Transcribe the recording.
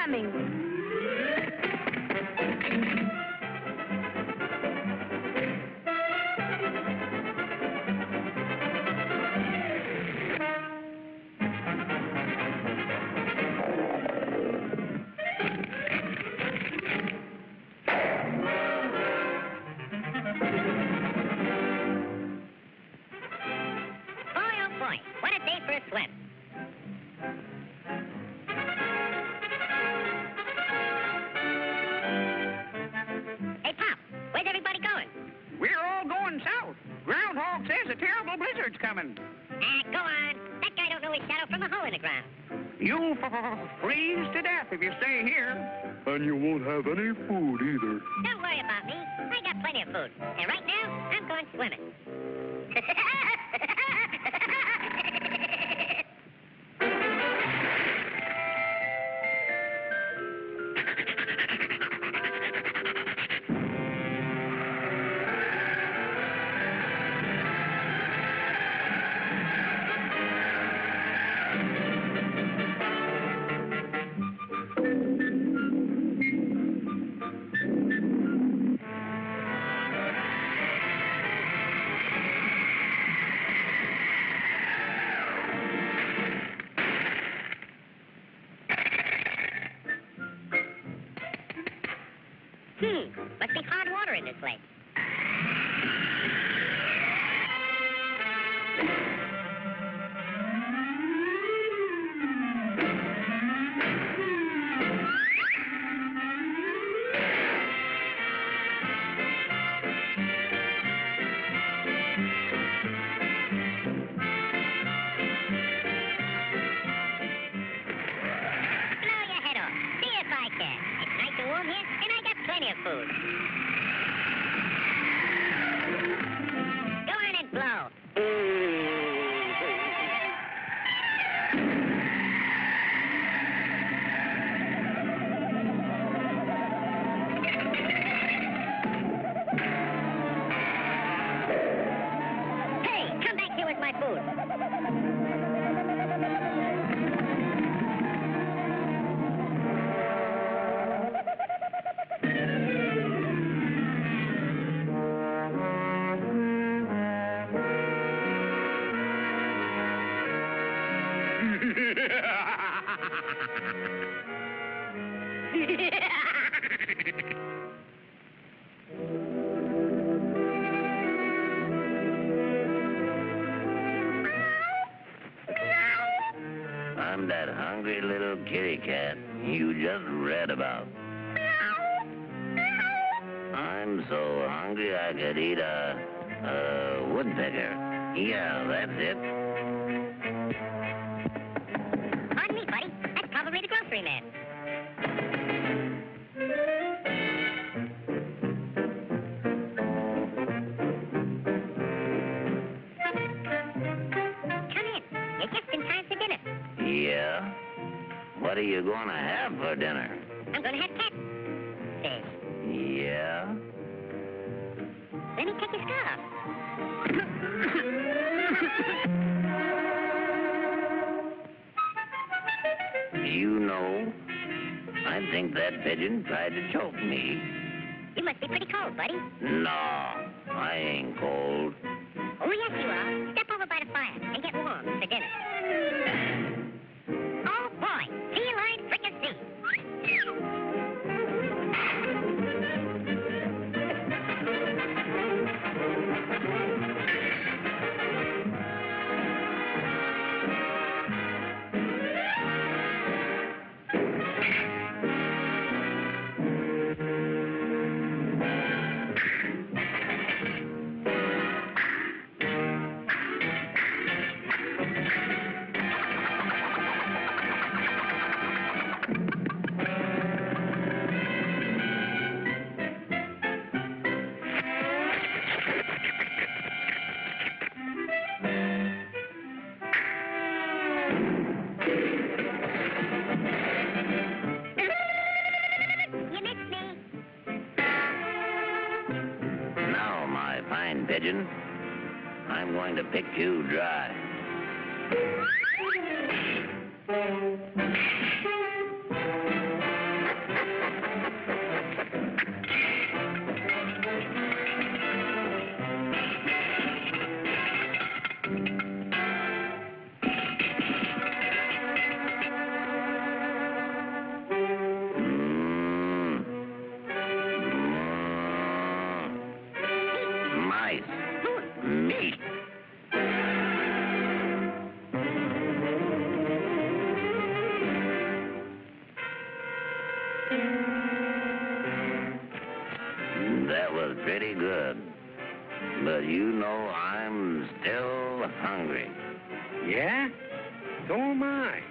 coming. Coming. Go on. That guy don't know his shadow from a hole in the ground. You'll freeze to death if you stay here. And you won't have any food either. Don't worry about me. I got plenty of food. And right now, I'm going swimming. Must be hard water in this lake. Blow your head off. See if I can. It's nice and warm here, and I got plenty of food. Go on and blow. Hey, come back here with my food. I'm that hungry little kitty cat you just read about. I'm so hungry I could eat a woodpecker. Yeah, that's it. Pardon me, buddy. That's probably the grocery man. Come in. You're just in time for dinner. Yeah? What are you going to have for dinner? I'm going to have catfish. Yeah? Let me take your scarf. You know, I think that pigeon tried to choke me. You must be pretty cold, buddy. No, I ain't cold. Oh, yes, you are. Step over by the fire and get warm for dinner. Oh, boy. Feline fricassee. Pigeon, I'm going to pick you dry. Yeah? So am I.